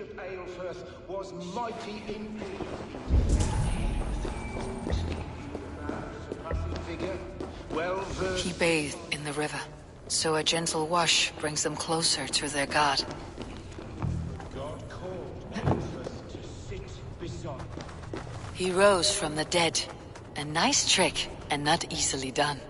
Bishop Aelfirth was mighty indeed. He bathed in the river, so a gentle wash brings them closer to their god. God called Aelfirth to sit beside him. He rose from the dead. A nice trick, and not easily done.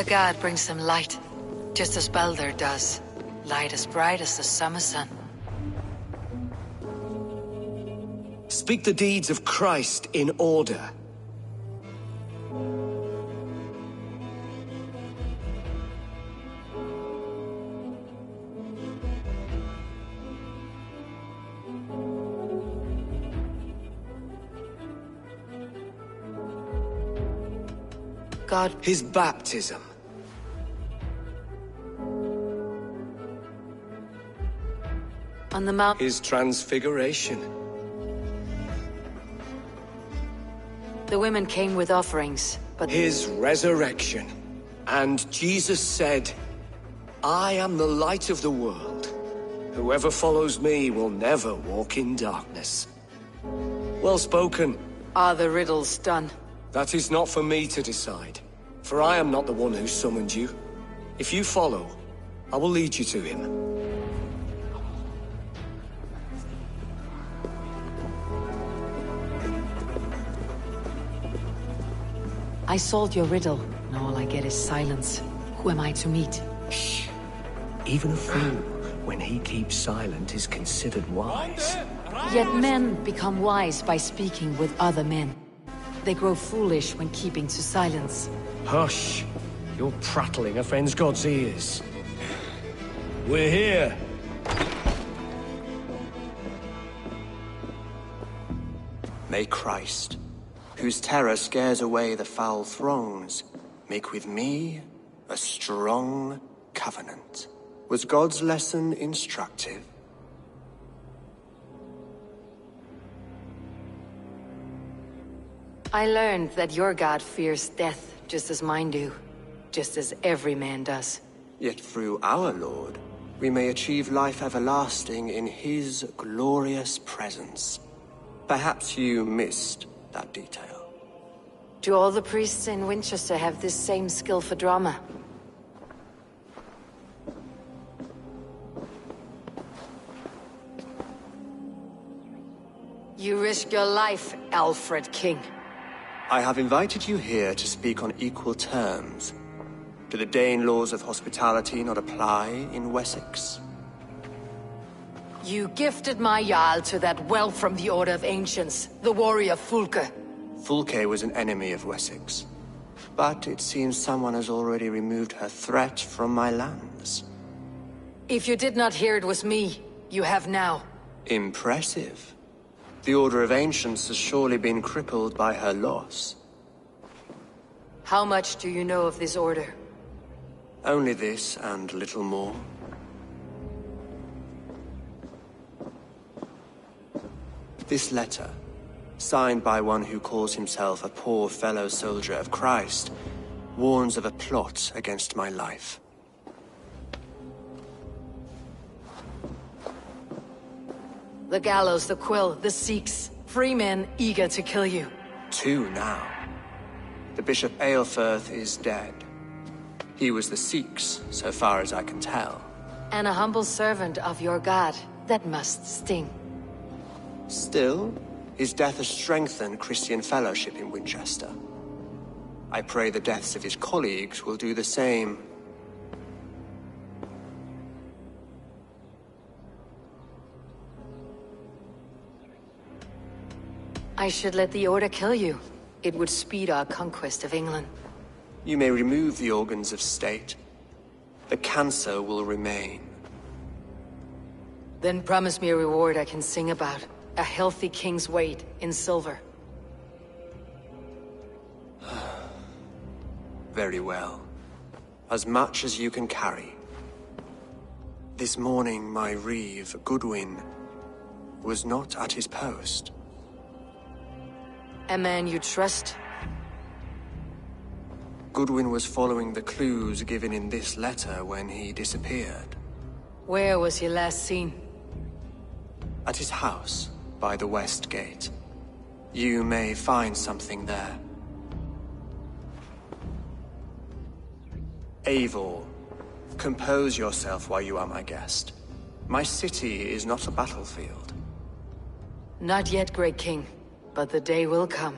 Their god brings them light, just as Baldur does. Light as bright as the summer sun. Speak the deeds of Christ in order. God, His baptism. on the mount, His transfiguration. the women came with offerings, but His resurrection. And Jesus said, I am the light of the world. Whoever follows me will never walk in darkness. Well spoken. are the riddles done? That is not for me to decide, for I am not the one who summoned you. If you follow, I will lead you to him. I solved your riddle, and all I get is silence. Who am I to meet? Shh. Even a fool, when he keeps silent, is considered wise. Yet men become wise by speaking with other men. They grow foolish when keeping to silence. Hush! Your prattling offends God's ears. We're here. May Christ, whose terror scares away the foul throngs, make with me a strong covenant. Was God's lesson instructive? I learned that your god fears death just as mine do. Just as every man does. Yet through our Lord, we may achieve life everlasting in his glorious presence. Perhaps you missed that detail. Do all the priests in Winchester have this same skill for drama? You risk your life, Alfred King. I have invited you here to speak on equal terms. Do the Dane laws of hospitality not apply in Wessex? You gifted my Jarl to that whelp from the Order of Ancients, the warrior Fulke. Fulke was an enemy of Wessex. But it seems someone has already removed her threat from my lands. If you did not hear it was me, you have now. Impressive. The Order of Ancients has surely been crippled by her loss. How much do you know of this order? Only this and little more. This letter, signed by one who calls himself a poor fellow soldier of Christ, warns of a plot against my life. The gallows, the quill, the Sikhs. Free men eager to kill you. 2 now. The Bishop Aelfirth is dead. He was the Sikhs, so far as I can tell. And a humble servant of your god. That must sting. Still, his death has strengthened Christian fellowship in Winchester. I pray the deaths of his colleagues will do the same. I should let the Order kill you. It would speed our conquest of England. You may remove the organs of state. The cancer will remain. Then promise me a reward I can sing about. A healthy king's weight in silver. Very well. As much as you can carry. This morning, my reeve, Goodwin, was not at his post. A man you trust? Goodwin was following the clues given in this letter when he disappeared. Where was he last seen? At his house, by the west gate. You may find something there. Eivor, compose yourself while you are my guest. My city is not a battlefield. Not yet, great king, but the day will come.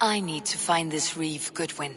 I need to find this reeve, Goodwin.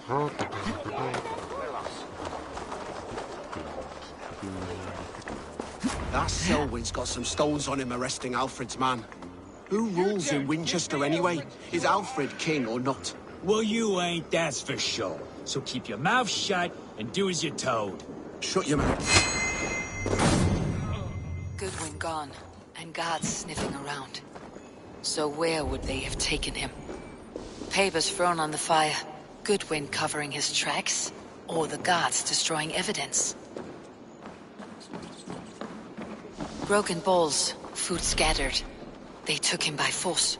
That Selwyn's got some stones on him arresting Alfred's man. Who rules in Winchester anyway? Is Alfred king or not? Well, you ain't, that's for sure. So keep your mouth shut and do as you're told. Shut your mouth. Goodwin gone, and guards sniffing around. So where would they have taken him? Papers thrown on the fire, Goodwin covering his tracks, or the guards destroying evidence? Broken bowls, food scattered. They took him by force.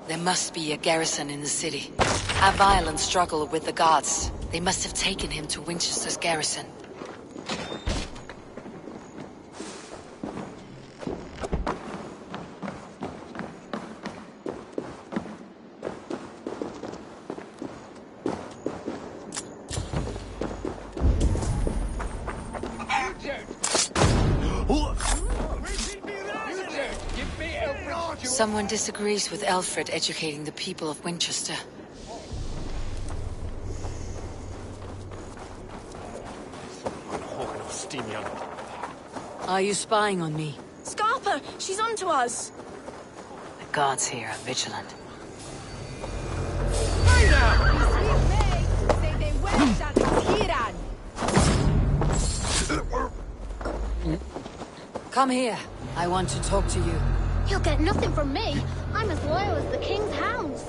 There must be a garrison in the city. A violent struggle with the guards. They must have taken him to Winchester's garrison. Someone disagrees with Alfred educating the people of Winchester. Are you spying on me? Scarpa! She's onto us! The guards here are vigilant. Come here. I want to talk to you. You'll get nothing from me. I'm as loyal as the king's hounds.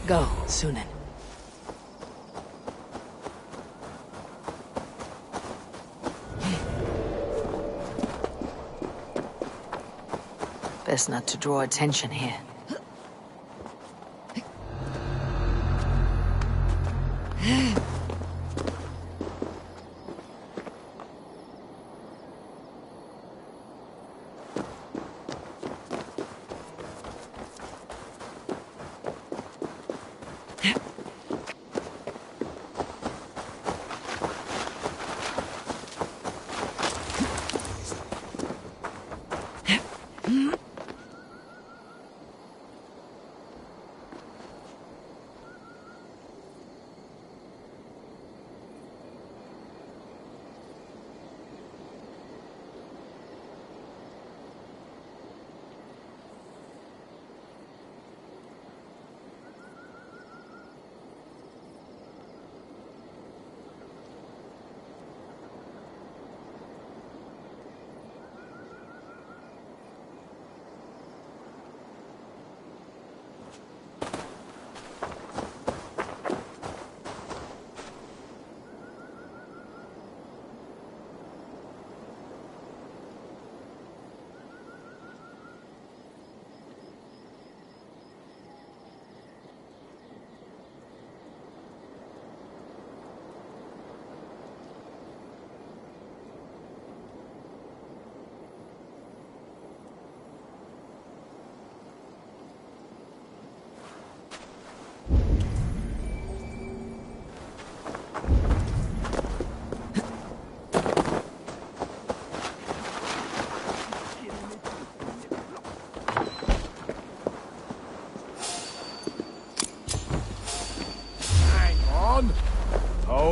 Go, Sunan. Best not to draw attention here.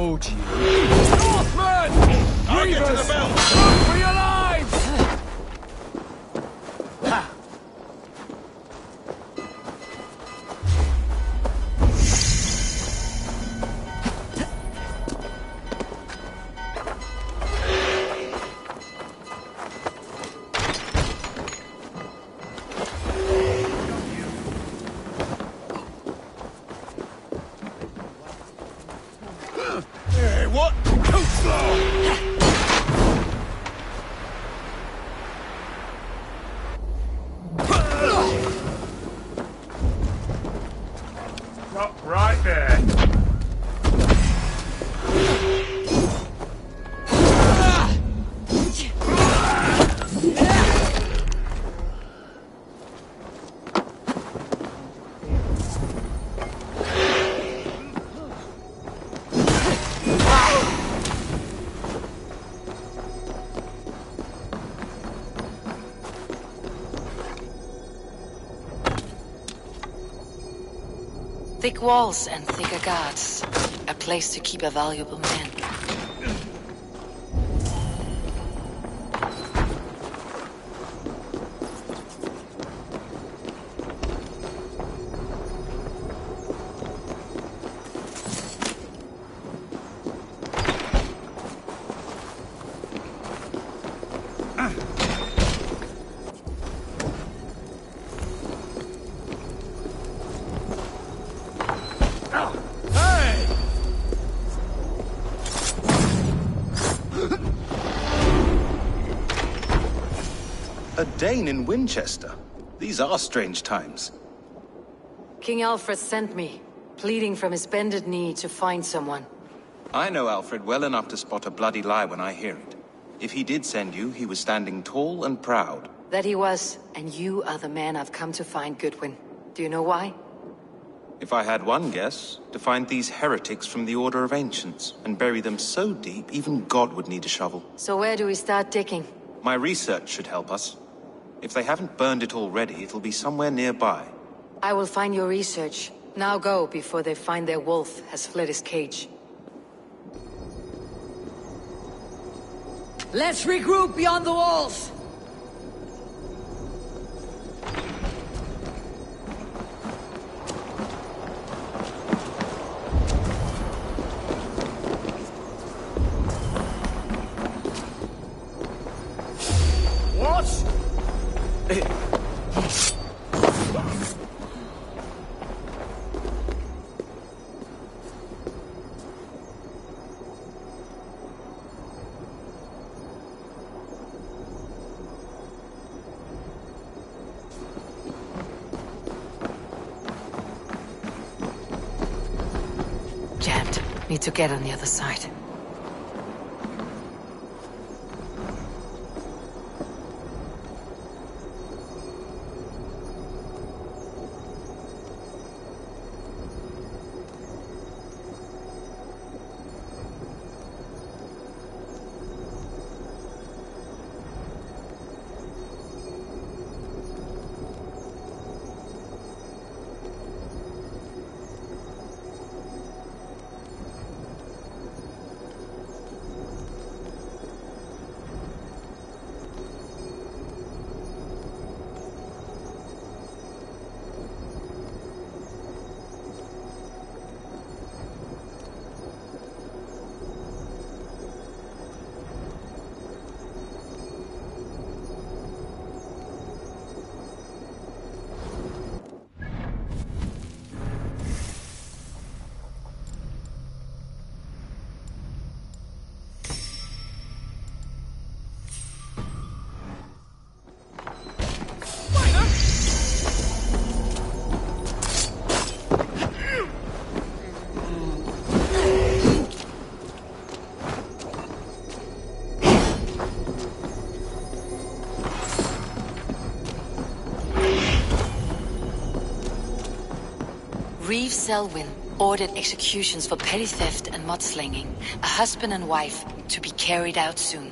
told you. Northmen! I'll get to the belt! Run for your lives! Ha! Hey, what? Stop right there. Thick walls and thicker guards. A place to keep a valuable man. A Dane in Winchester. These are strange times. King Alfred sent me, pleading from his bended knee to find someone. I know Alfred well enough to spot a bloody lie when I hear it. If he did send you, he was standing tall and proud. That he was, and you are the man I've come to find, Goodwin. Do you know why? If I had one guess, to find these heretics from the Order of Ancients, and bury them so deep, even God would need a shovel. So where do we start digging? My research should help us. If they haven't burned it already, it'll be somewhere nearby. I will find your research. Now go, before they find their wolf has fled his cage. Let's regroup beyond the walls! What? Jammed. Need to get on the other side. Reeve Selwyn ordered executions for petty theft and mudslinging. A husband and wife to be carried out soon.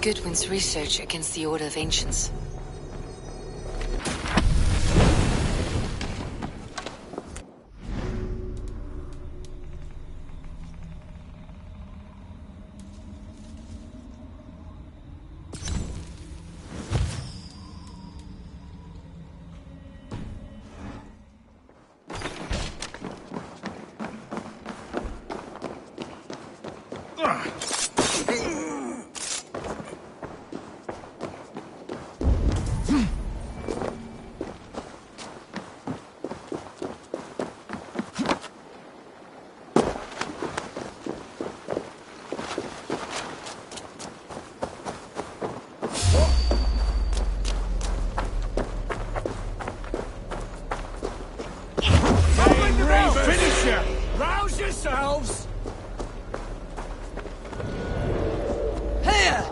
Goodwin's research against the Order of Ancients. Finish her! Rouse yourselves! Here!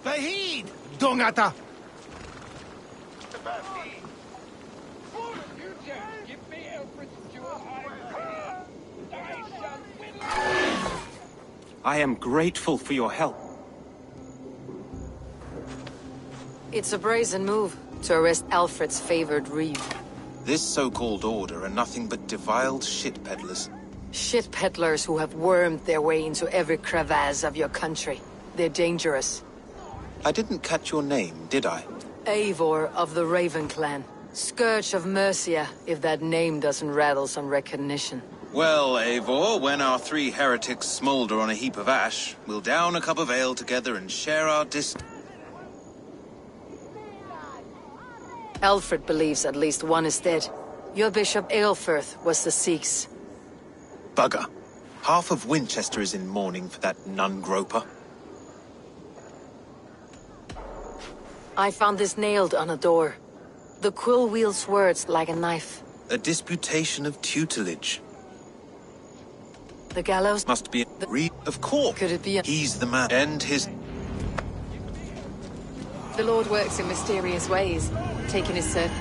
Vahid! Dongata! I am grateful for your help. It's a brazen move to arrest Alfred's favored reeve. This so-called order are nothing but deviled shit peddlers. Shit peddlers who have wormed their way into every crevasse of your country. They're dangerous. I didn't catch your name, did I? Eivor of the Raven Clan. Scourge of Mercia, if that name doesn't rattle some recognition. Well, Eivor, when our three heretics smolder on a heap of ash, we'll down a cup of ale together and share our Alfred believes at least one is dead. Your Bishop Aelfirth was the Sikhs. Bugger. Half of Winchester is in mourning for that nun-groper. I found this nailed on a door. The quill wields words like a knife. A disputation of tutelage. The gallows Must be of course. Could it be He's the man. And his... The Lord works in mysterious ways, taking his servant.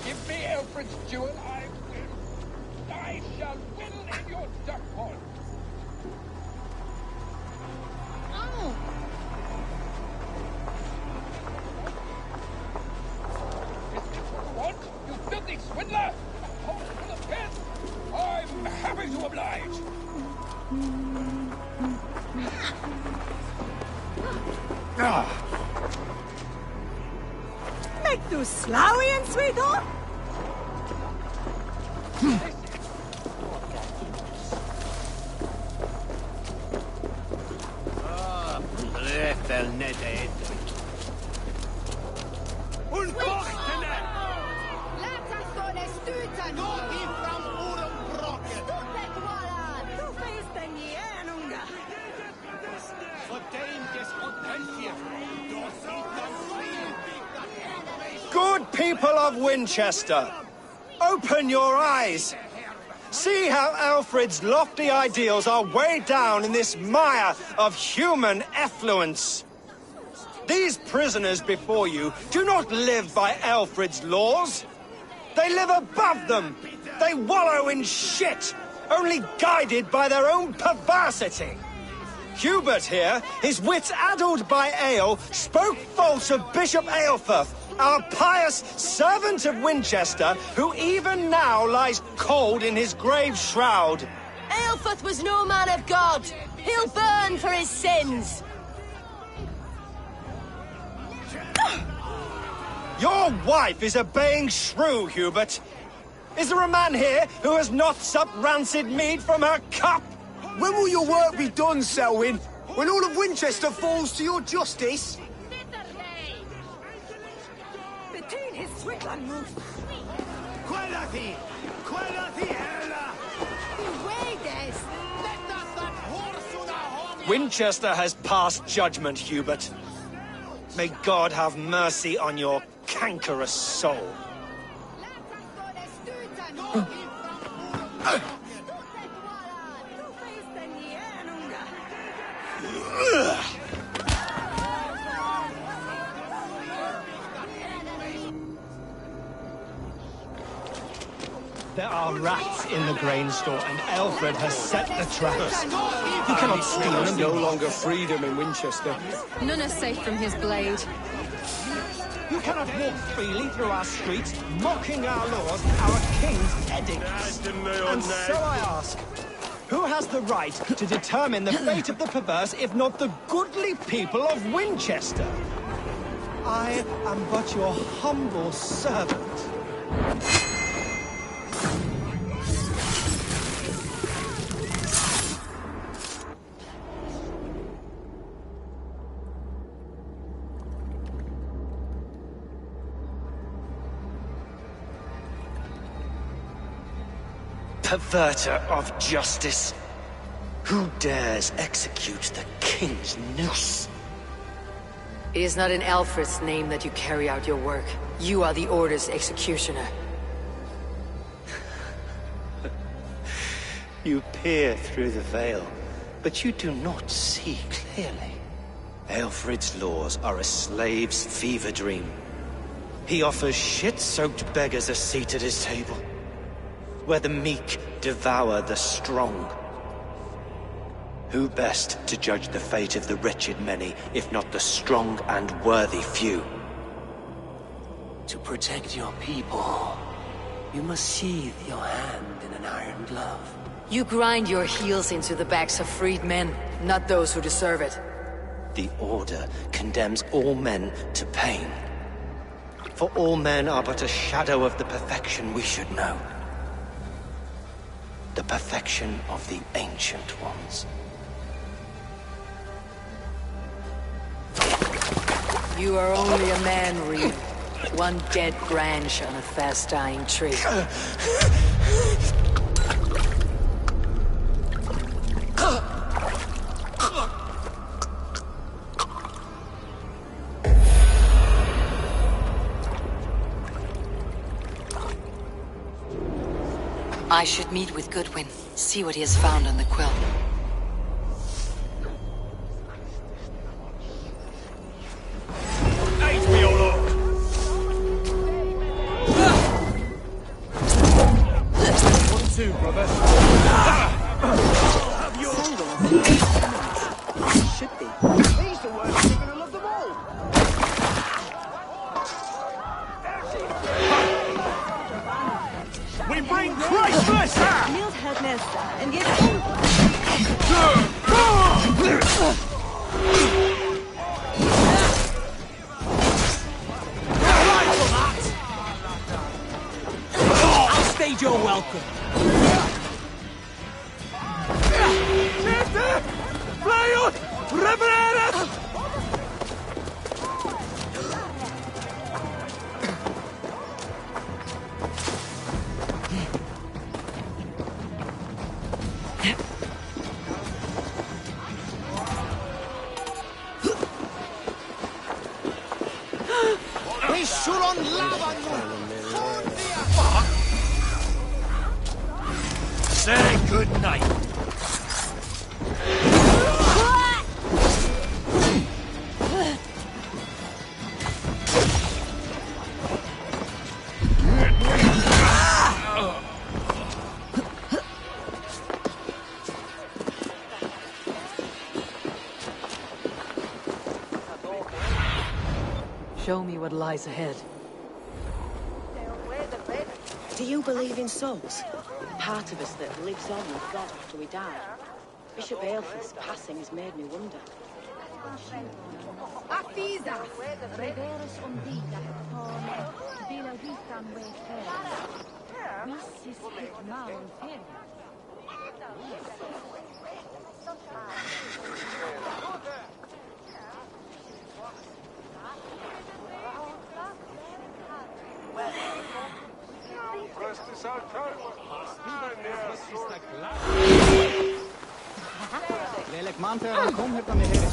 Give me Alfred's jewel, I shall whittle in your duck pond. Oh. Is this what you want, you filthy swindler? A hole full of pins? I'm happy to oblige. Like du Slowy and sweetheart? Good people of Winchester, open your eyes. See how Alfred's lofty ideals are weighed down in this mire of human effluence. These prisoners before you do not live by Alfred's laws. They live above them. They wallow in shit, only guided by their own perversity. Hubert here, his wits addled by ale, spoke false of Bishop Aelfirth, our pious servant of Winchester, who even now lies cold in his grave shroud. Aelfirth was no man of God. He'll burn for his sins. Your wife is a baying shrew, Hubert. Is there a man here who has not supped rancid mead from her cup? When will your work be done, Selwyn? When all of Winchester falls to your justice? Between his Switzerland moves. Quellati! Quellati, Ella! Winchester has passed judgment, Hubert. May God have mercy on your cankerous soul. There are rats in the grain store, and Alfred has set the traps. You cannot steal them. No longer freedom in Winchester. None are safe from his blade. You cannot walk freely through our streets, mocking our laws, our king's edicts. And so I ask, who has the right to determine the fate of the perverse, if not the goodly people of Winchester? I am but your humble servant. Perverter of justice. Who dares execute the king's noose? It is not in Alfred's name that you carry out your work. You are the Order's executioner. You peer through the veil, but you do not see clearly. Alfred's laws are a slave's fever dream. He offers shit-soaked beggars a seat at his table, where the meek devour the strong. Who best to judge the fate of the wretched many, if not the strong and worthy few? To protect your people, you must sheathe your hand in an iron glove. You grind your heels into the backs of freed men, not those who deserve it. The Order condemns all men to pain. For all men are but a shadow of the perfection we should know. The perfection of the Ancient Ones. You are only a man, Reed. One dead branch on a fast-dying tree. I should meet with Goodwin, see what he has found on the quill. Two, brother. Should be. He's the worst criminal of them all. We bring Christmas! Mild hardness, and yet... made your welcome. Say good night. Show me what lies ahead. Do you believe in souls? Part of us that lives on with God after we die. Bishop Aelfirth's passing has made me wonder. Lelijk maandverder, kom, heb dan de heer.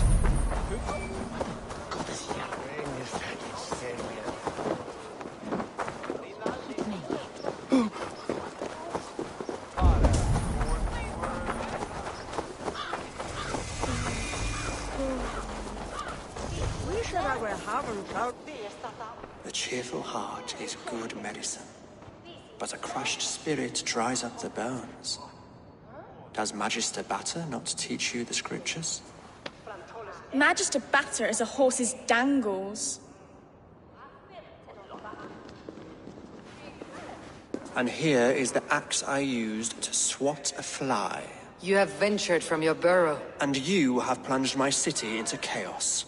The cheerful heart is good medicine, but a crushed spirit dries up the bones. Does Magister Batter not teach you the scriptures? Magister Batter is a horse's dangles. And here is the axe I used to swat a fly. You have ventured from your burrow. And you have plunged my city into chaos.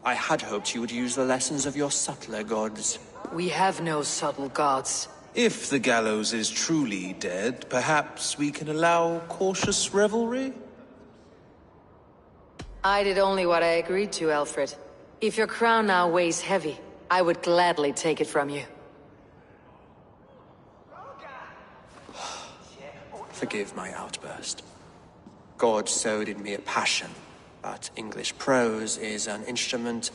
I had hoped you would use the lessons of your subtler gods. We have no subtle gods. If the gallows is truly dead, perhaps we can allow cautious revelry? I did only what I agreed to, Alfred. If your crown now weighs heavy, I would gladly take it from you. Forgive my outburst. God sowed in me a passion, but English prose is an instrument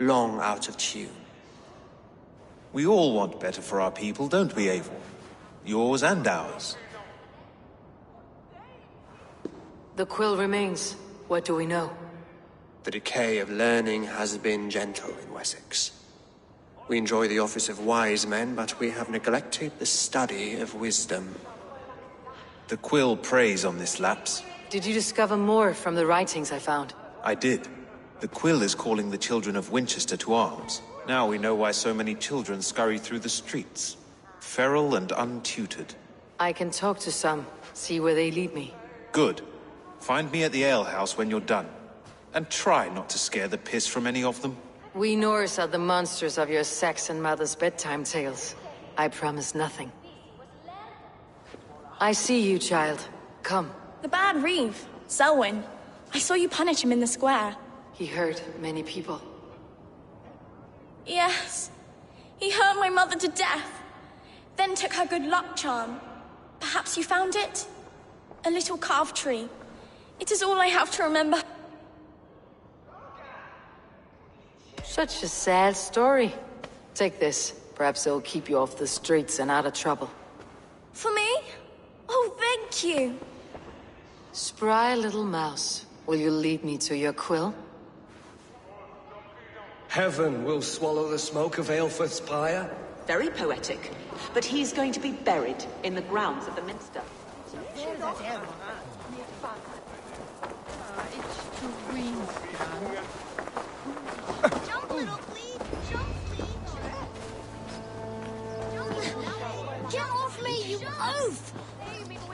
long out of tune. We all want better for our people, don't we, Eivor? Yours and ours. The quill remains. What do we know? The decay of learning has been gentle in Wessex. We enjoy the office of wise men, but we have neglected the study of wisdom. The quill preys on this lapse. Did you discover more from the writings I found? I did. The quill is calling the children of Winchester to arms. Now we know why so many children scurry through the streets. Feral and untutored. I can talk to some, see where they lead me. Good. Find me at the alehouse when you're done. And try not to scare the piss from any of them. We Norse are the monsters of your Saxon mother's bedtime tales. I promise nothing. I see you, child. Come. The bad Reeve, Selwyn. I saw you punish him in the square. He hurt many people. Yes. He hurt my mother to death. Then took her good luck charm. Perhaps you found it? A little carved tree. It is all I have to remember. Such a sad story. Take this. Perhaps it'll keep you off the streets and out of trouble. For me? Oh, thank you. Spry little mouse. Will you lead me to your quill? Heaven will swallow the smoke of Aelfirth's pyre. Very poetic. But he's going to be buried in the grounds of the Minster. Get off me, you oaf!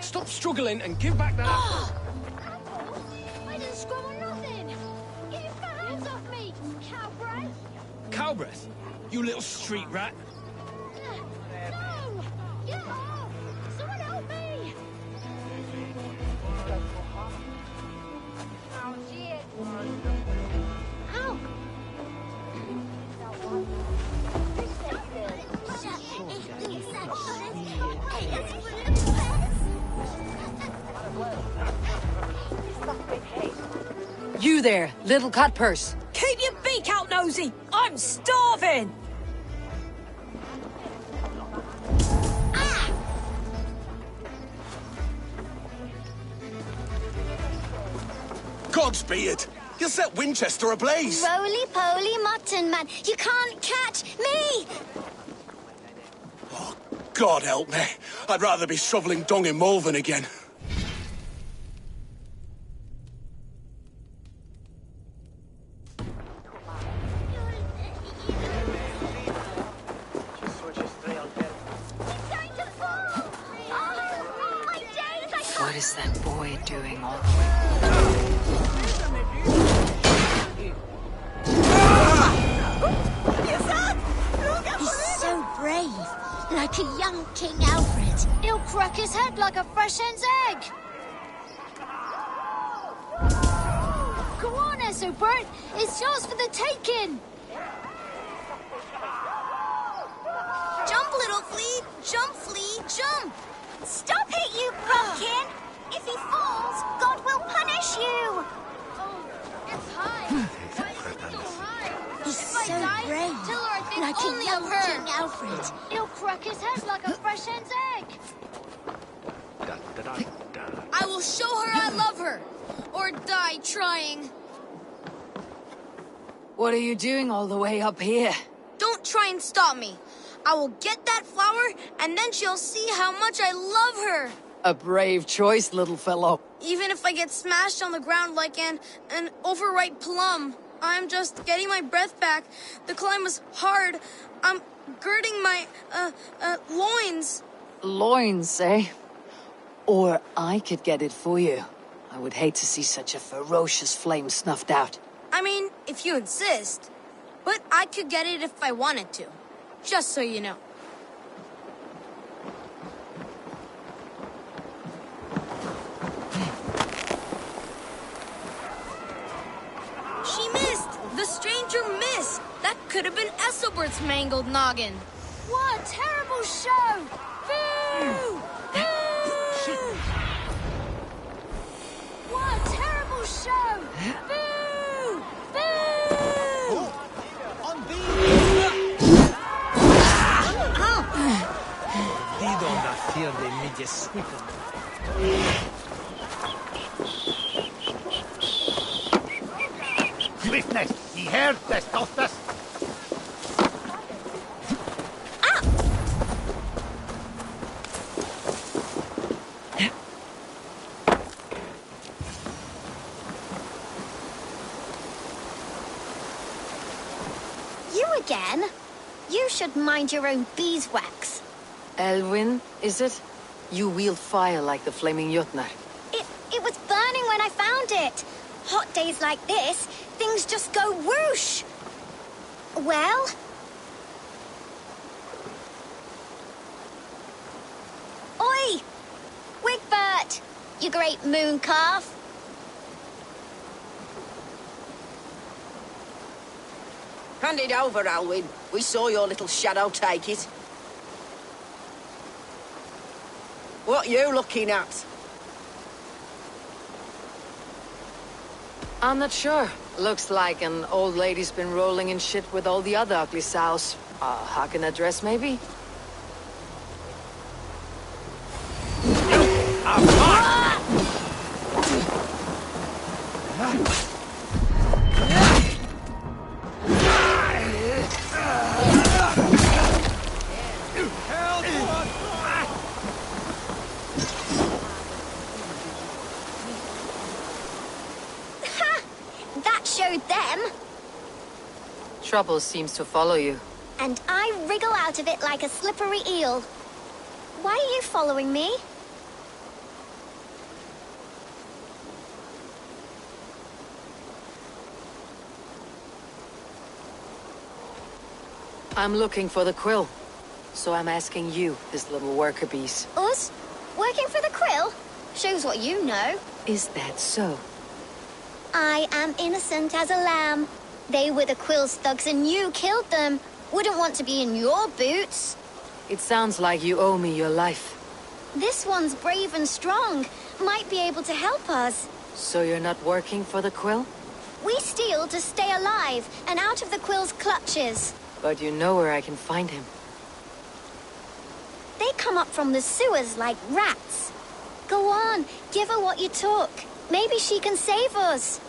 Stop struggling and give back that apple. I didn't scrub on nothing! Get your fat hands off me, cow breath! Cow breath? You little street rat. No! Get off! there, little cutpurse? Keep your beak out, Nosy! I'm starving! Godspeed! You set Winchester ablaze! Roly-poly mutton man, you can't catch me! Oh, God help me. I'd rather be shoveling dung in Malvern again. What is that boy doing all the way? He's so brave, like a young King Alfred. He'll crack his head like a fresh hen's egg. Go on, Essobert. It's yours for the taking. Jump, little flea! Jump, flea, jump! Stop it, you pumpkin! If he falls, God will punish you! Oh, it's high. He's so brave, like a young King Alfred. He'll crack his head like a fresh hen's egg. I will show her I love her, or die trying. What are you doing all the way up here? Don't try and stop me. I will get that flower, and then she'll see how much I love her. A brave choice, little fellow. Even if I get smashed on the ground like an overripe plum. I'm just getting my breath back. The climb was hard. I'm girding my, loins. Loins, eh? Or I could get it for you. I would hate to see such a ferocious flame snuffed out. I mean, if you insist. But I could get it if I wanted to. Just so you know. She missed! The stranger missed! That could have been Esselbert's mangled noggin. What a terrible show! Boo! Boo! What a terrible show! Boo! Boo! Swiftness! Ye heard this, Tostas? You again? You should mind your own beeswax. Elwyn, is it? You wield fire like the flaming Jotnar. It was burning when I found it. Hot days like this, things just go whoosh. Well? Oi! Wigbert! You great moon calf. Hand it over, Alwyn. We saw your little shadow take it. What you looking at? I'm not sure. Looks like an old lady's been rolling in shit with all the other ugly sows. Harken a dress, maybe? That showed them. Trouble seems to follow you. And I wriggle out of it like a slippery eel. Why are you following me? I'm looking for the quill. So I'm asking you, his little worker bees. Us? Working for the quill? Shows what you know. Is that so? I am innocent as a lamb. They were the quill's thugs and you killed them. Wouldn't want to be in your boots. It sounds like you owe me your life. This one's brave and strong. Might be able to help us. So you're not working for the quill? We steal to stay alive and out of the Quill's clutches. But you know where I can find him. They come up from the sewers like rats. Go on, give her what you took. Maybe she can save us.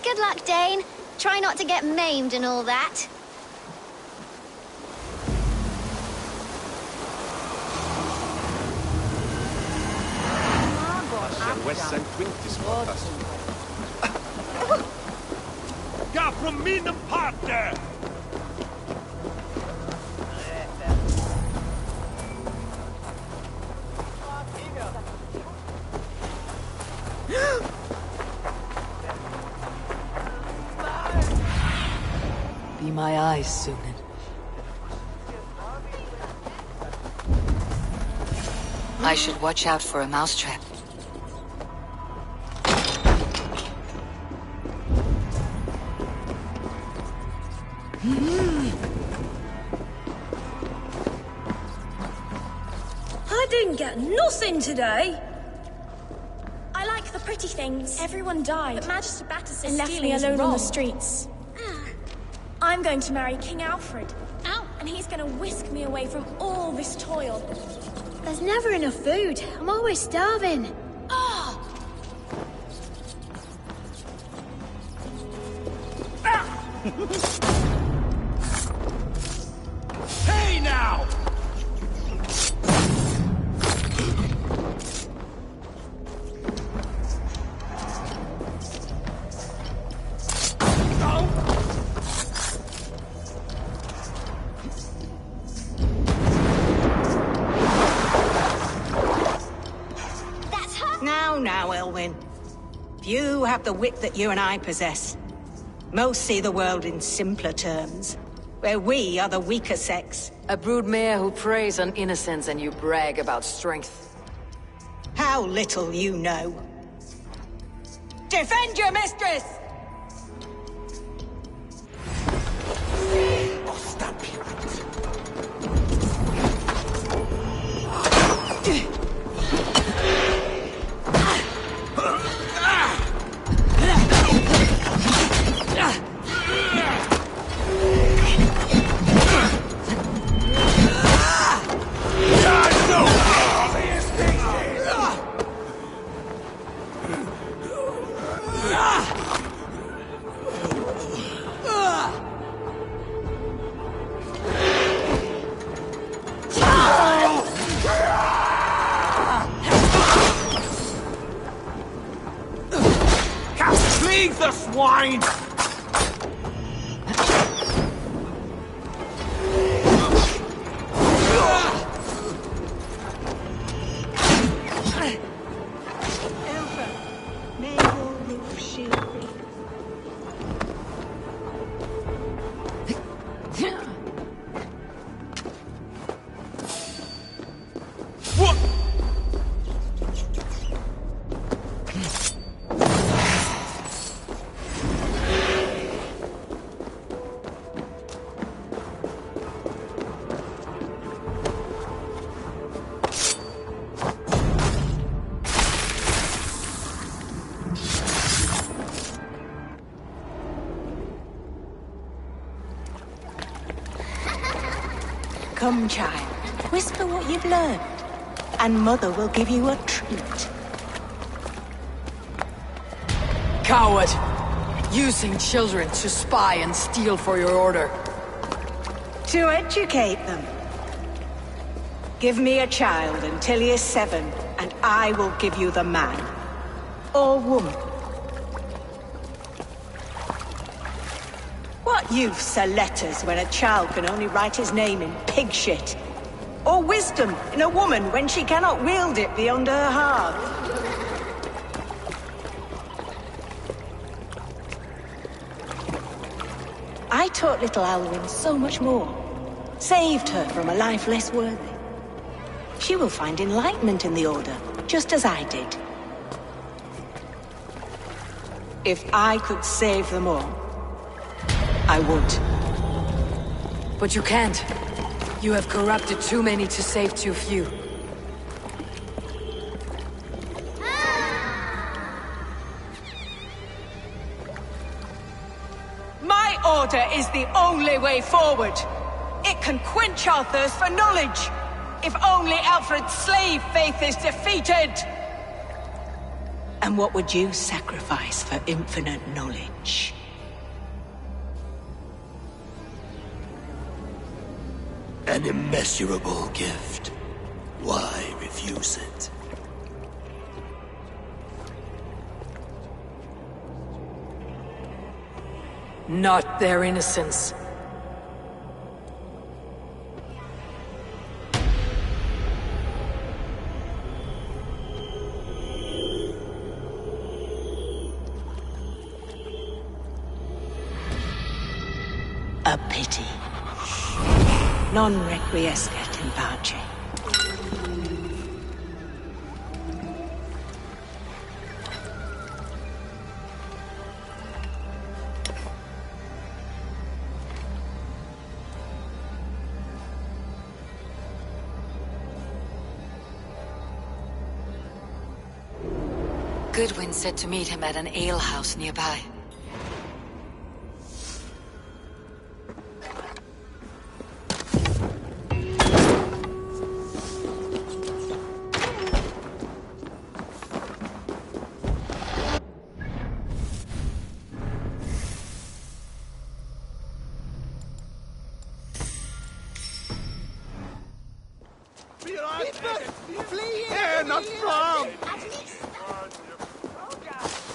Good luck, Dane. Try not to get maimed and all that. Ja, från min partner! Be my eyes, Sunan. I should watch out for a mousetrap. I didn't get nothing today. I like the pretty things. Everyone died. But Magister Battus is left me alone on the streets. I'm going to marry King Alfred. And he's going to whisk me away from all this toil. There's never enough food. I'm always starving. Hey now! Now, Elwyn. Few have the wit that you and I possess. Most see the world in simpler terms, where we are the weaker sex. A broodmare who preys on innocence and you brag about strength. How little you know. Defend your mistress! Leave the swine! Come, child. Whisper what you've learned, and Mother will give you a treat. Coward! Using children to spy and steal for your order. To educate them. Give me a child until he is 7, and I will give you the man. Or woman. What use are letters when a child can only write his name in pig shit? Or wisdom in a woman when she cannot wield it beyond her heart? I taught little Alwyn so much more. Saved her from a life less worthy. She will find enlightenment in the Order, just as I did. If I could save them all, I would. But you can't. You have corrupted too many to save too few. My order is the only way forward. It can quench our thirst for knowledge. If only Alfred's slave faith is defeated! And what would you sacrifice for infinite knowledge? An immeasurable gift. Why refuse it? Not their innocence. A pity. Non requiescat in pace. Goodwin said to meet him at an alehouse nearby. They're not strong!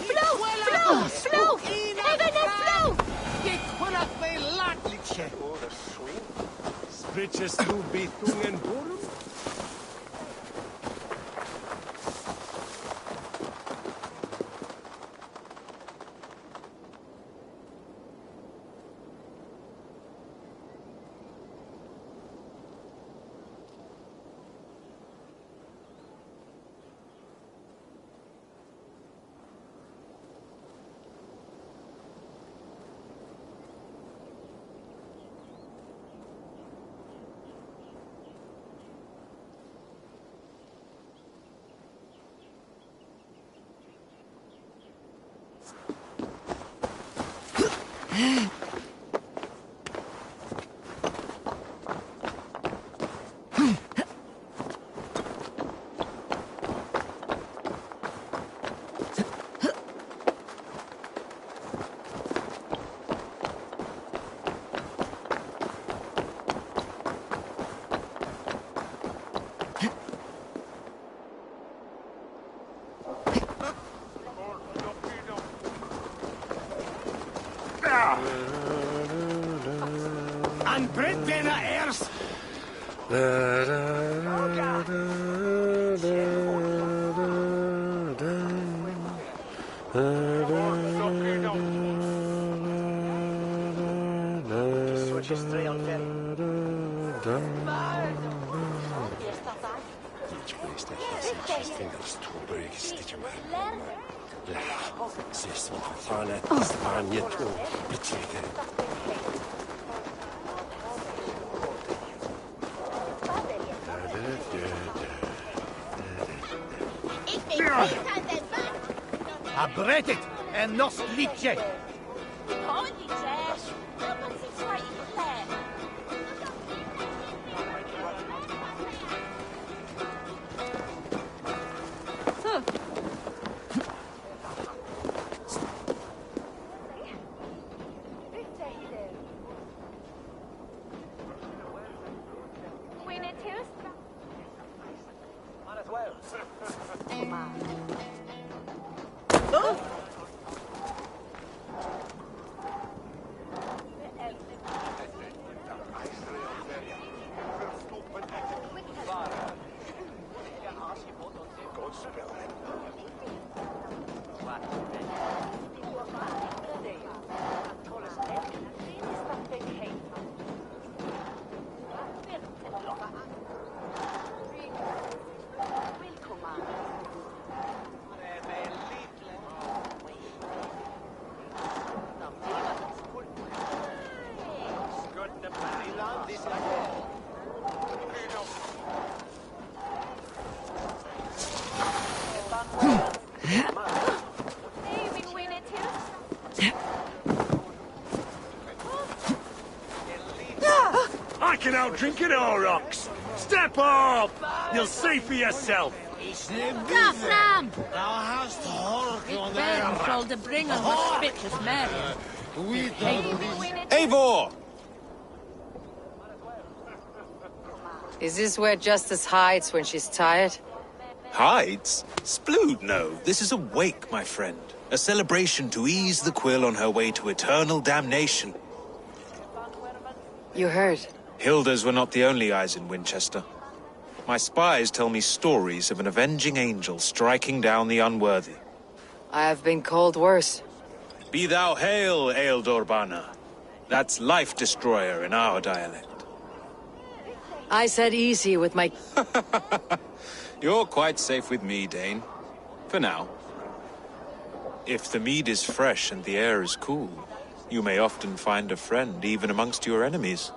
Flow! Flow! Even a flow! Spritjes nu betungen borum? An Britbener erst! Abretet en nos liedje. taking out drinking our rocks. Step up! You'll see for yourself. Daffram! Ik ben zal de brengen wat spitjes merken. Eivor! Is this where Justice hides when she's tired? Hides? Splood, no. This is a wake, my friend. A celebration to ease the Quill on her way to eternal damnation. You heard. Hilda's were not the only eyes in Winchester. My spies tell me stories of an avenging angel striking down the unworthy. I have been called worse. Be thou hail, Ealdor Bana. That's Life Destroyer in our dialect. I said easy with my... You're quite safe with me, Dane. For now. If the mead is fresh and the air is cool, you may often find a friend even amongst your enemies.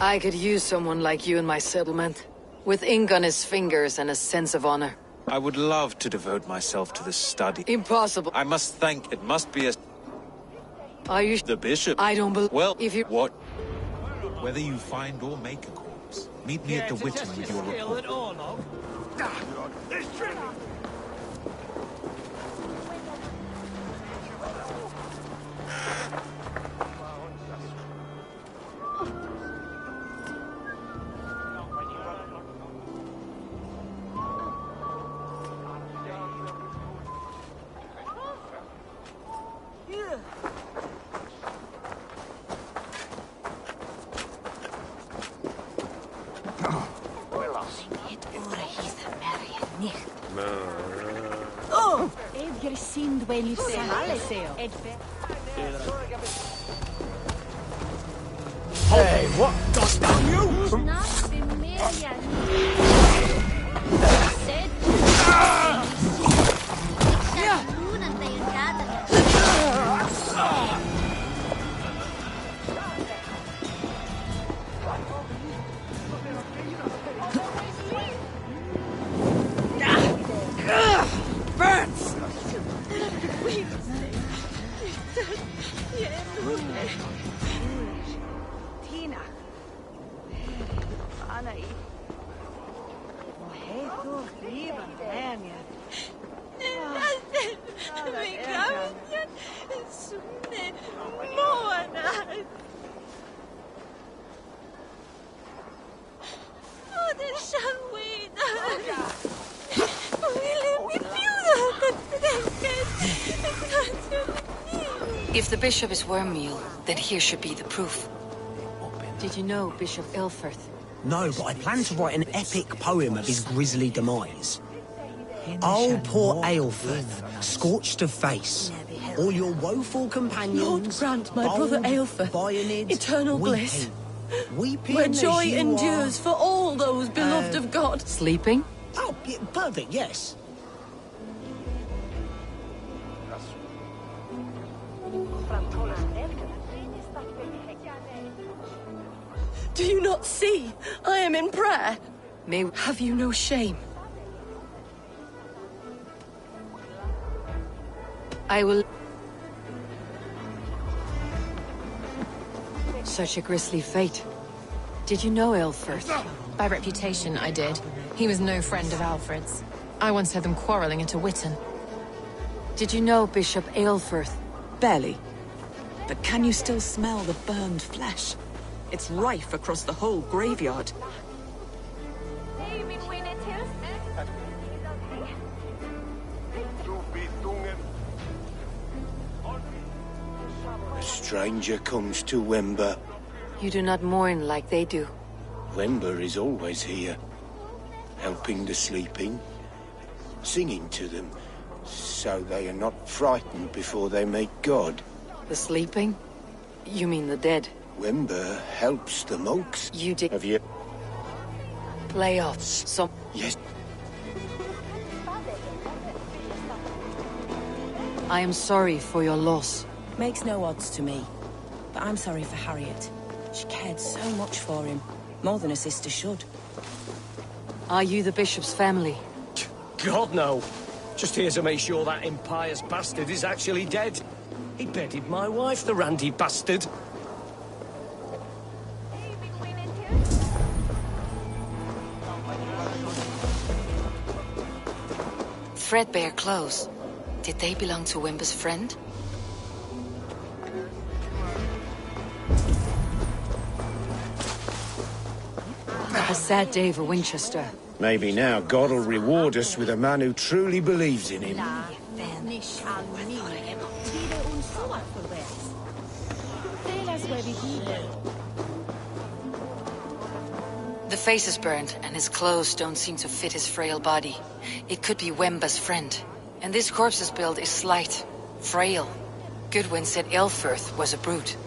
I could use someone like you in my settlement. With ink on his fingers and a sense of honor. I would love to devote myself to this study. Impossible. I must thank... It must be a... Are you... The bishop? I don't believe... Well, if you... What? Whether you find or make a corpse, meet me at the Witten with your report. Oh! Edgar seemed well if Hey, what? Got down you? Burns! Tina. Anai. Moheto riba mania. If the bishop is wormmeal, then here should be the proof. Did you know Bishop Ilfrith? No, but I plan to write an epic poem of his grisly demise. Oh, poor Aelfrith, scorched of face. All your woeful companions... Lord grant my brother Aelfrith eternal bliss, weeping where as joy you endures are. for all those beloved of God. Sleeping? Oh, yeah, perfect, yes. Do you not see? I am in prayer. Have you no shame? I will... Such a grisly fate. Did you know Aelfrith? By reputation, I did. He was no friend of Alfred's. I once heard them quarreling at a Witten. Did you know Bishop Aelfrith? Barely. But can you still smell the burned flesh? It's rife across the whole graveyard. A stranger comes to Wember. You do not mourn like they do. Wember is always here, helping the sleeping, singing to them, so they are not frightened before they meet God. The sleeping? You mean the dead? Wember helps the monks. You did... Have you... Playoffs, some... Yes. I am sorry for your loss. Makes no odds to me. But I'm sorry for Harriet. She cared so much for him. More than a sister should. Are you the bishop's family? God, no. Just here to make sure that impious bastard is actually dead. He bedded my wife, the randy bastard. Threadbare clothes. Did they belong to Wimber's friend? A sad day for Winchester. Maybe now God will reward us with a man who truly believes in him. The face is burned, and his clothes don't seem to fit his frail body. It could be Wemba's friend. And this corpse's build is slight, frail. Goodwin said Aelfirth was a brute.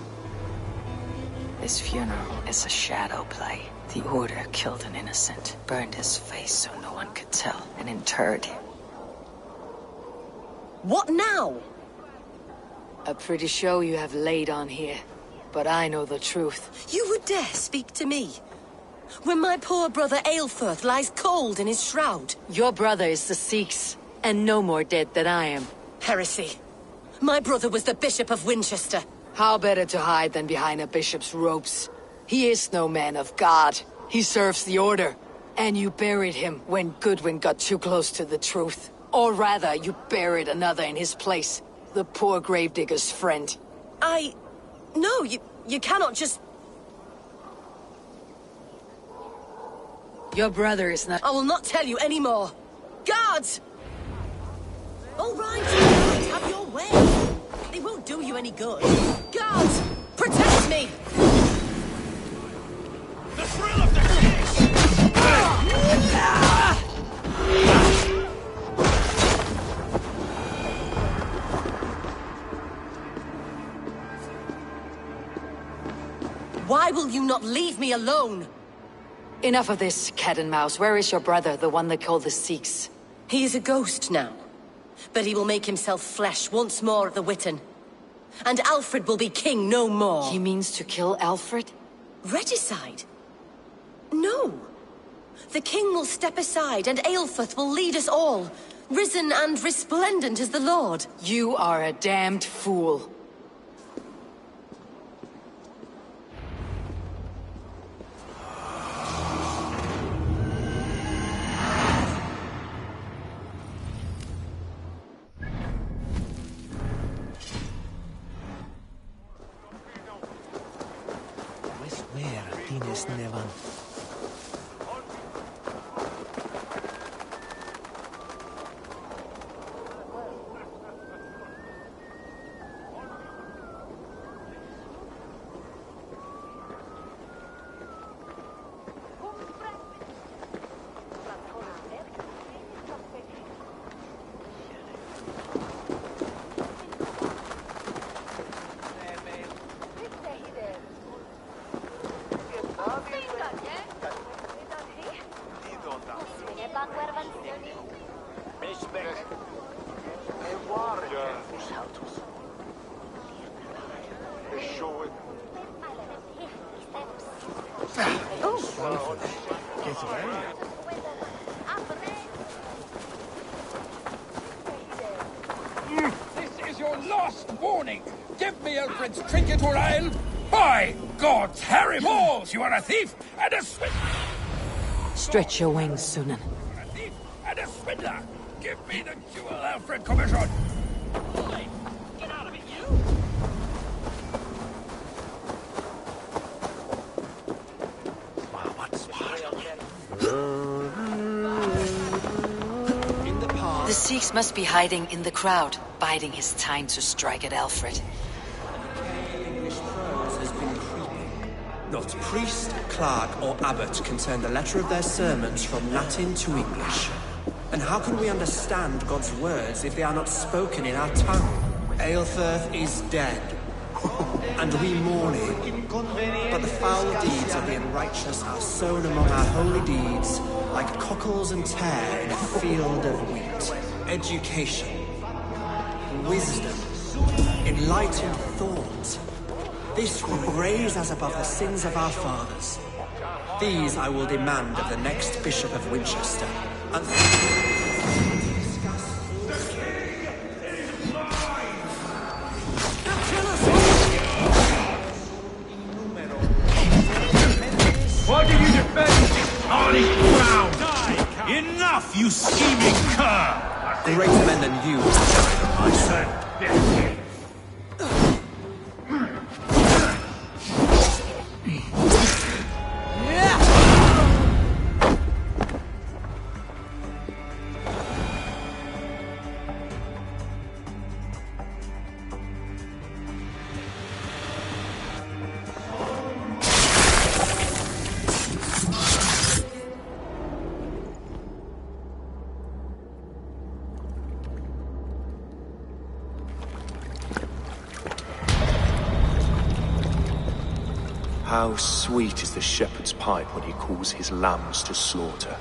This funeral is a shadow play. The Order killed an innocent, burned his face so no one could tell, and interred him. What now? A pretty show you have laid on here. But I know the truth. You would dare speak to me? When my poor brother Aelfirth lies cold in his shroud. Your brother is the Sikhs, and no more dead than I am. Heresy. My brother was the Bishop of Winchester. How better to hide than behind a bishop's robes? He is no man of God. He serves the Order. And you buried him when Goodwin got too close to the truth. Or rather, you buried another in his place. The poor gravedigger's friend. No, you cannot just... Your brother is not... I will not tell you any more. Guards! All right, have your way. They won't do you any good. Guards, protect me! The thrill of the chase! Why will you not leave me alone? Enough of this, cat and mouse. Where is your brother, the one they call the Sikhs? He is a ghost now. But he will make himself flesh once more at the Witten. And Alfred will be king no more. He means to kill Alfred? Regicide? No. The king will step aside and Aelfirth will lead us all. Risen and resplendent as the Lord. You are a damned fool. This is your last warning. Give me Alfred's trinket or I'll... By God's hairy balls, you are a thief and a swindler! Stretch your wings, Sunan. A thief and a swindler! Give me the jewel, Alfred Commission! Get out of it, you! The Sikhs must be hiding in the crowd, biding his time to strike at Alfred. English prose has been creeping. Not priest, clerk, or abbot can turn the letter of their sermons from Latin to English. And how can we understand God's words if they are not spoken in our tongue? Aelfirth is dead, and we mourn him. But the foul deeds of the unrighteous are sown among our holy deeds, like cockles and tare in a field of wheat. Education, wisdom, enlightened thought, This will raise us above the sins of our fathers. These I will demand of the next Bishop of Winchester. And why do you defend this hardy ground? Enough, you scheming cur! greater men than you will die on my side. How sweet is the shepherd's pipe when he calls his lambs to slaughter.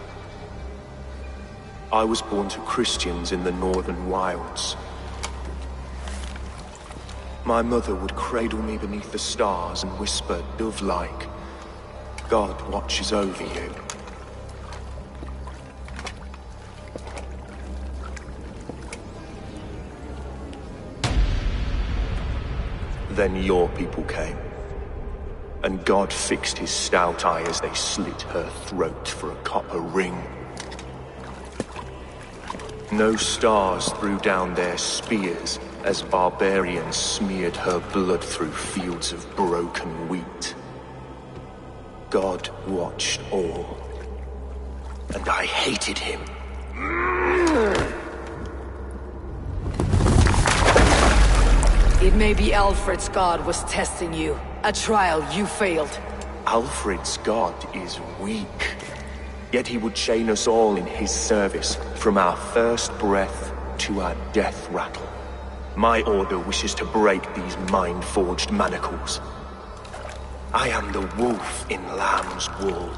I was born to Christians in the northern wilds. My mother would cradle me beneath the stars and whisper, dove-like, God watches over you. Then your people came. And God fixed his stout eye as they slit her throat for a copper ring. No stars threw down their spears as barbarians smeared her blood through fields of broken wheat. God watched all, and I hated him. It may be Alfred's god was testing you. A trial you failed. Alfred's god is weak. Yet he would chain us all in his service, from our first breath to our death rattle. My order wishes to break these mind-forged manacles. I am the wolf in lamb's wool.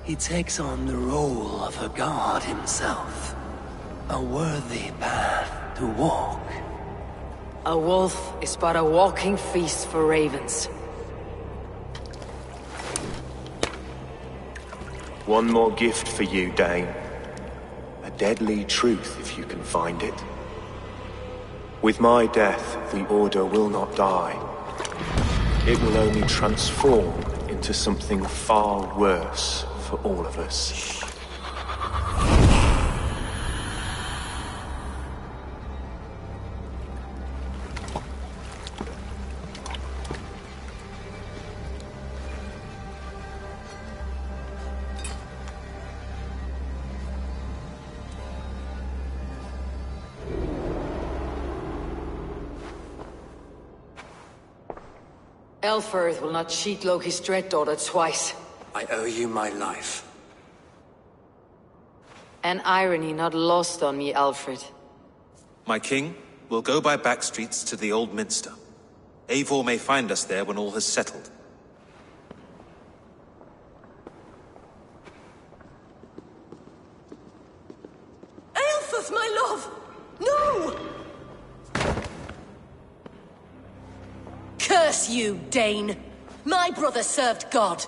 He takes on the role of a god himself. A worthy path to walk. A wolf is but a walking feast for ravens. One more gift for you, Dane. A deadly truth, if you can find it. With my death, the Order will not die. It will only transform into something far worse for all of us. Elfirth will not cheat Loki's dread daughter twice. I owe you my life. An irony not lost on me, Alfred. My king, we'll go by back streets to the Old Minster. Eivor may find us there when all has settled. Aelfus, my love! No! Curse you, Dane! My brother served God!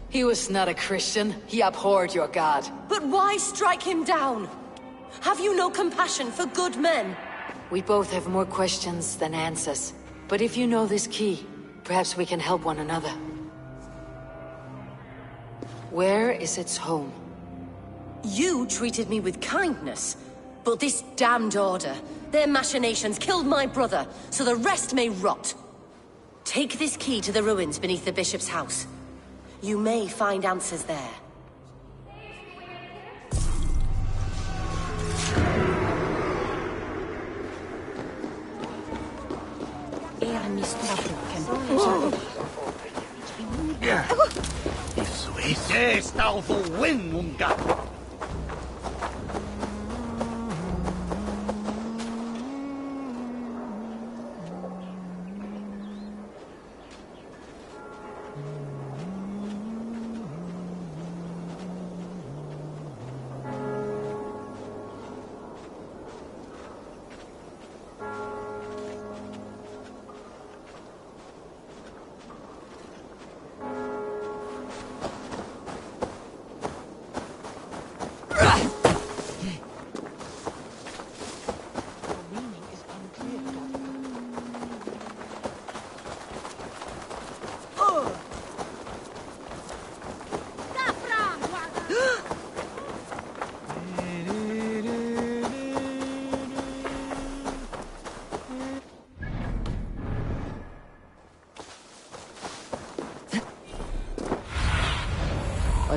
He was not a Christian. He abhorred your god. But why strike him down? Have you no compassion for good men? We both have more questions than answers. But if you know this key, perhaps we can help one another. Where is its home? You treated me with kindness. But this damned Order, their machinations killed my brother, so the rest may rot. Take this key to the ruins beneath the Bishop's house. You may find answers there. Isso é tal for win, Munga.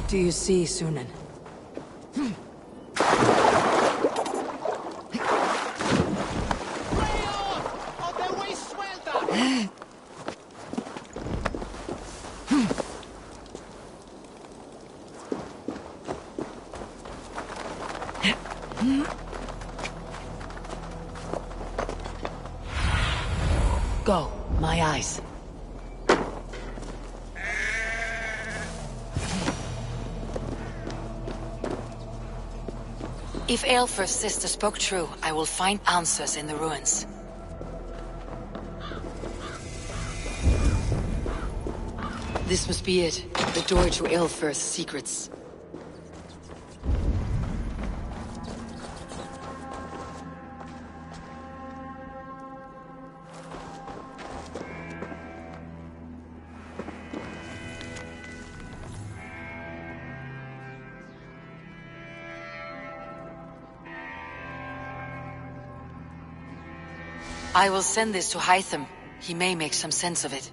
What do you see, Sunan? Go, my eyes. If Aelfr's sister spoke true, I will find answers in the ruins. This must be it. The door to Aelfr's secrets. I will send this to Hytham. He may make some sense of it.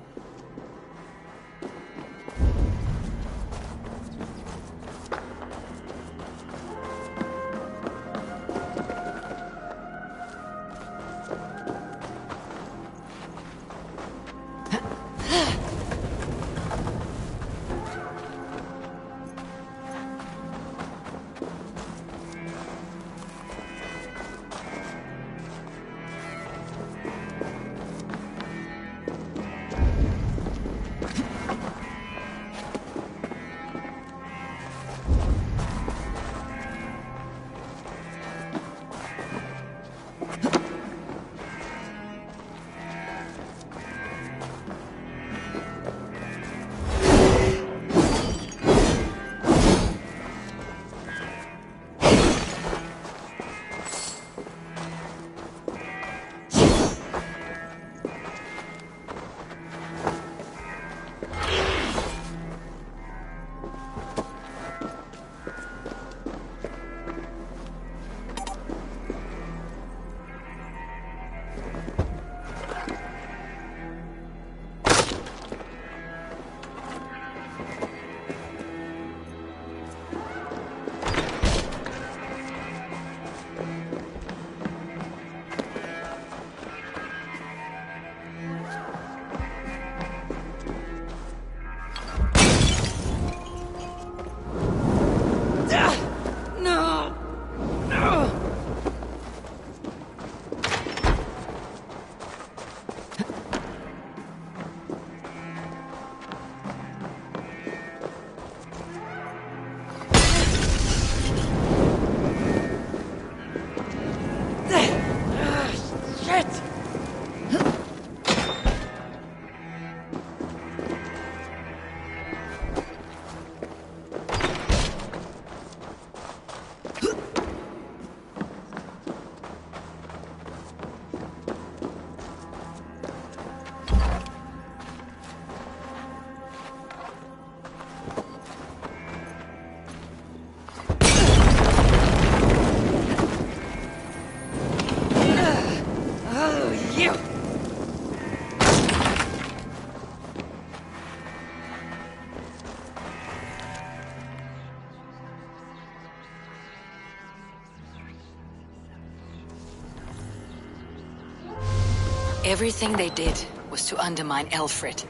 Everything they did was to undermine Aelfred.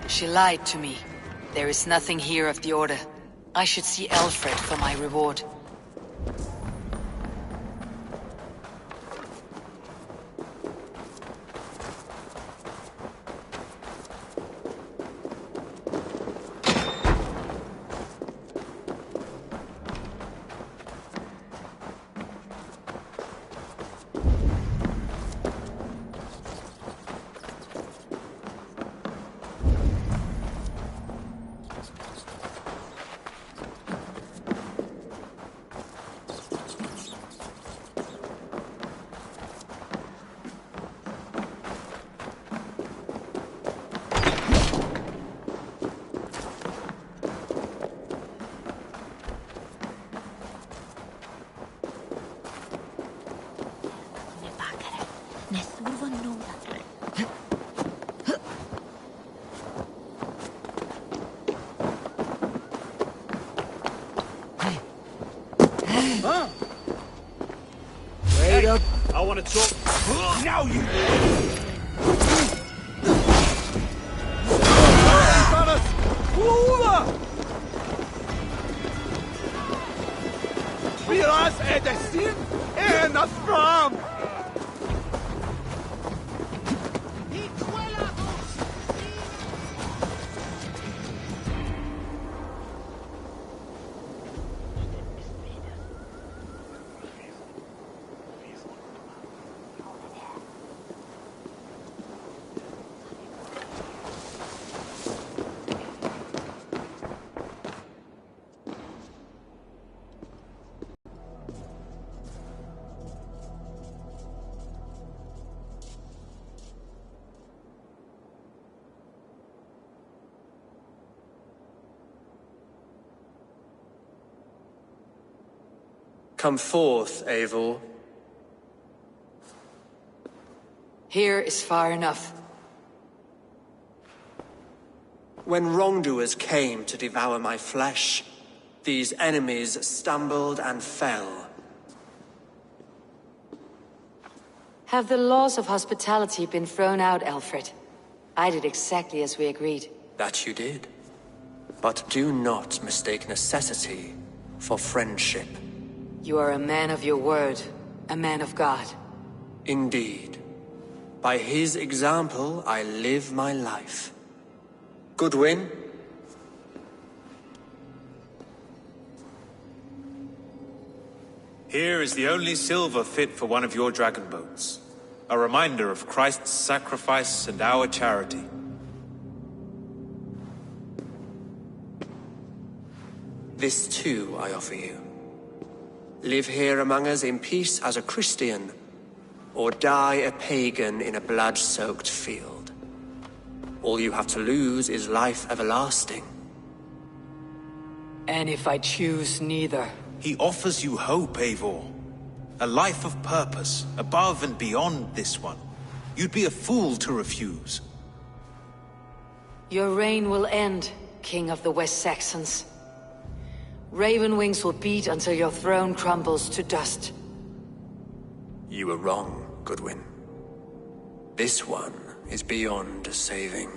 She lied to me. There is nothing here of the Order. I should see Aelfred for my reward. Hey, I want to talk. Now you. Realize a destiny and a from. Come forth, Eivor. Here is far enough. When wrongdoers came to devour my flesh, these enemies stumbled and fell. Have the laws of hospitality been thrown out, Alfred? I did exactly as we agreed. That you did. But do not mistake necessity for friendship. You are a man of your word, a man of God. Indeed. By his example, I live my life. Goodwin? Here is the only silver fit for one of your dragon boats. A reminder of Christ's sacrifice and our charity. This too I offer you. Live here among us in peace as a Christian, or die a pagan in a blood-soaked field. All you have to lose is life everlasting. And if I choose neither? He offers you hope, Eivor. A life of purpose, above and beyond this one. You'd be a fool to refuse. Your reign will end, King of the West Saxons. Raven wings will beat until your throne crumbles to dust. You were wrong, Goodwin. This one is beyond saving.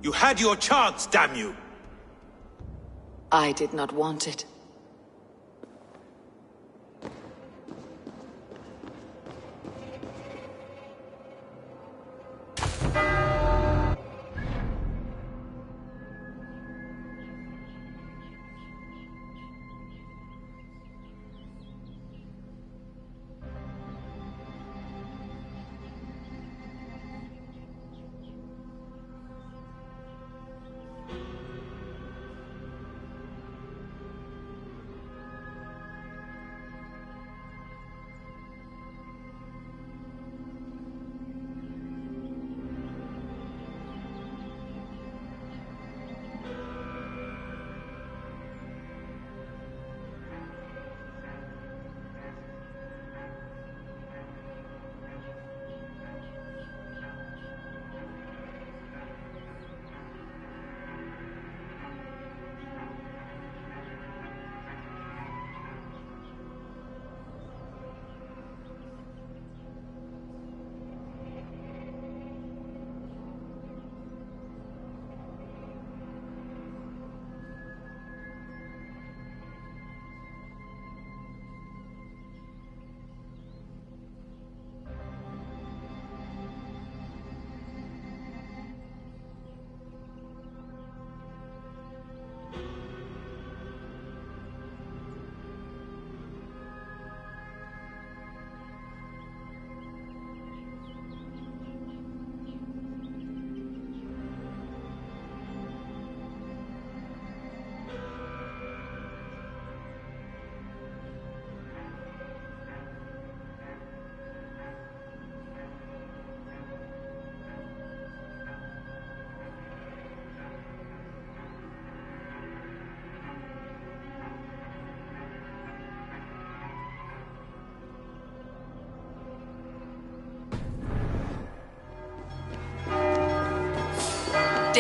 You had your chance, damn you! I did not want it.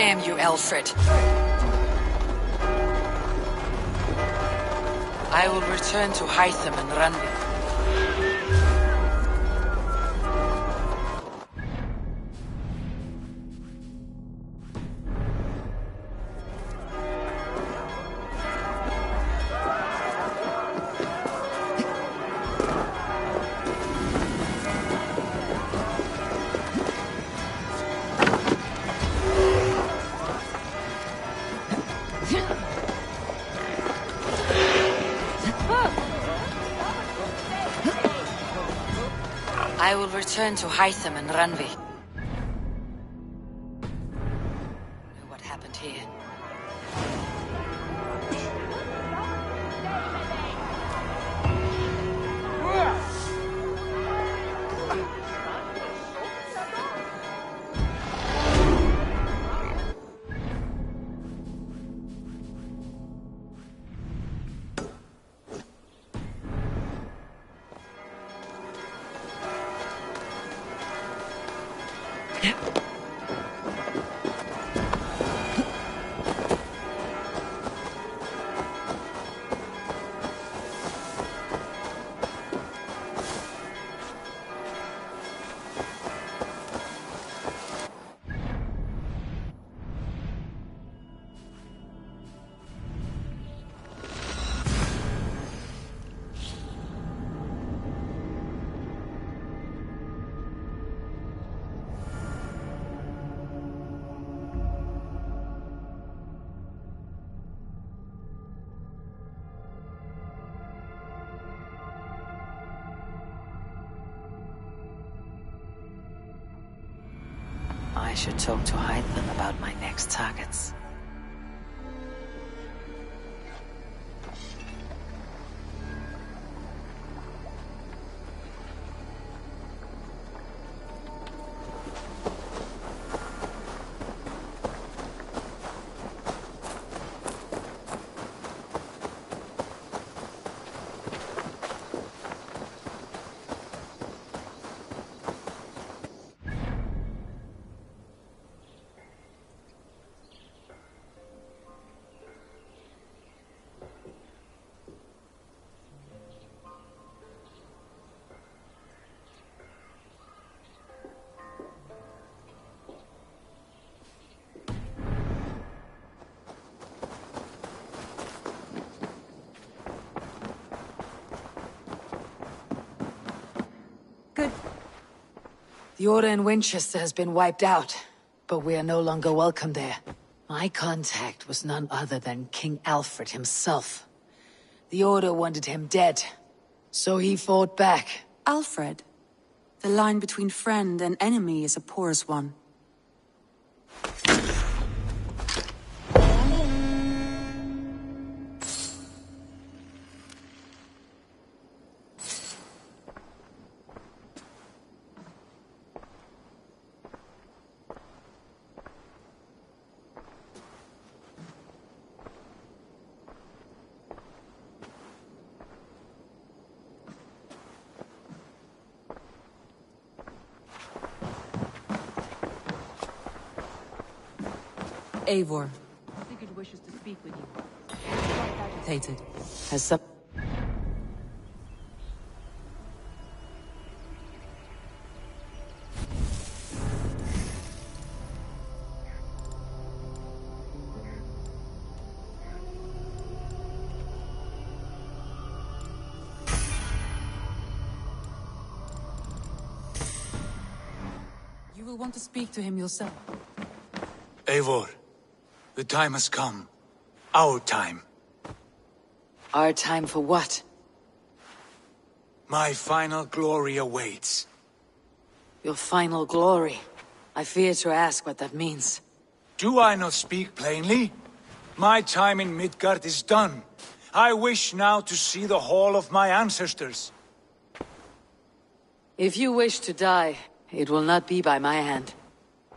Damn you, Alfred. I will return to Hytham and Randvi. I will return to Hytham and Randvi. What happened here? I should talk to Hytham about my next targets. The Order in Winchester has been wiped out, but we are no longer welcome there. My contact was none other than King Alfred himself. The Order wanted him dead, so he fought back. Alfred? The line between friend and enemy is a porous one. Eivor. Sigurd wishes to speak with you. Agitated. Has some... You will want to speak to him yourself. Eivor, the time has come. Our time. Our time for what? My final glory awaits. Your final glory. I fear to ask what that means. Do I not speak plainly? My time in Midgard is done. I wish now to see the hall of my ancestors. If you wish to die, it will not be by my hand.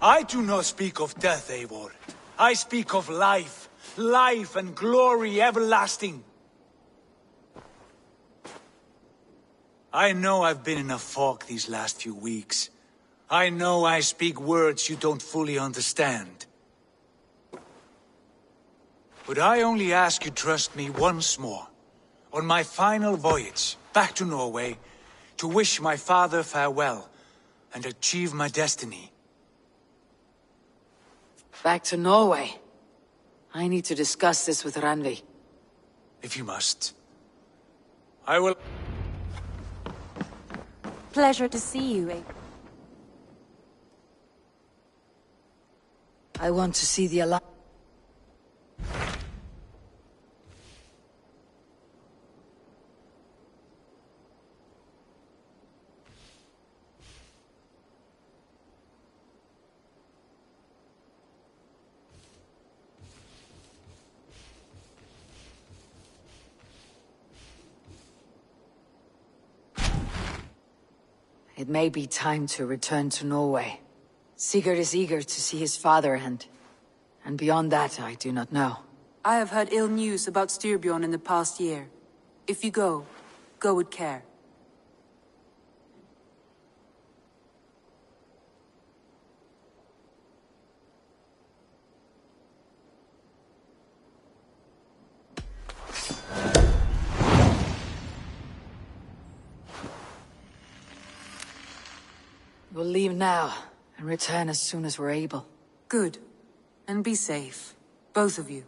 I do not speak of death, Eivor. I speak of life. Life and glory everlasting. I know I've been in a fog these last few weeks. I know I speak words you don't fully understand. But I only ask you trust me once more, on my final voyage back to Norway, to wish my father farewell and achieve my destiny. Back to Norway? I need to discuss this with Randvi. If you must. I will... Pleasure to see you, I want to see the Alliance. It may be time to return to Norway. Sigurd is eager to see his father, and beyond that, I do not know. I have heard ill news about Styrbjorn in the past year. If you go, go with care. We'll leave now, and return as soon as we're able. Good. And be safe. Both of you.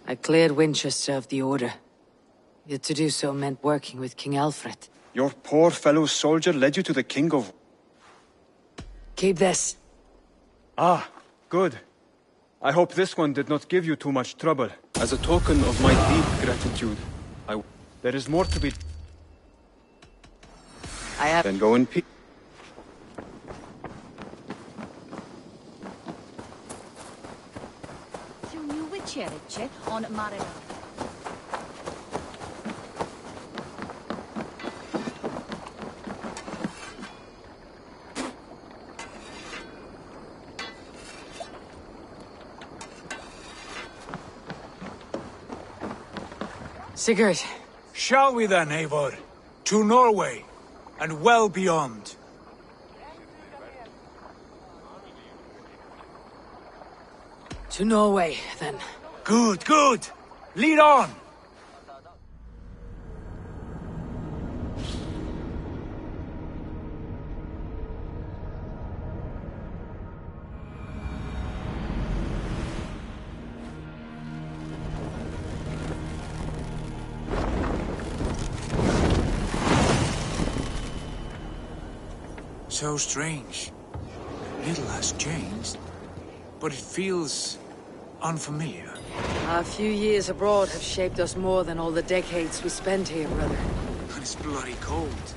I cleared Winchester of the Order. Yet to do so meant working with King Alfred. Your poor fellow soldier led you to the King of... Keep this. Ah, good. I hope this one did not give you too much trouble. As a token of my deep gratitude, there is more to be... I have... Then go in peace. on Marina. Sigurd. Shall we then, Eivor? To Norway, and well beyond. To Norway, then. Good, good! Lead on! So strange. Little has changed, but it feels unfamiliar. A few years abroad have shaped us more than all the decades we spent here, brother. And it's bloody cold.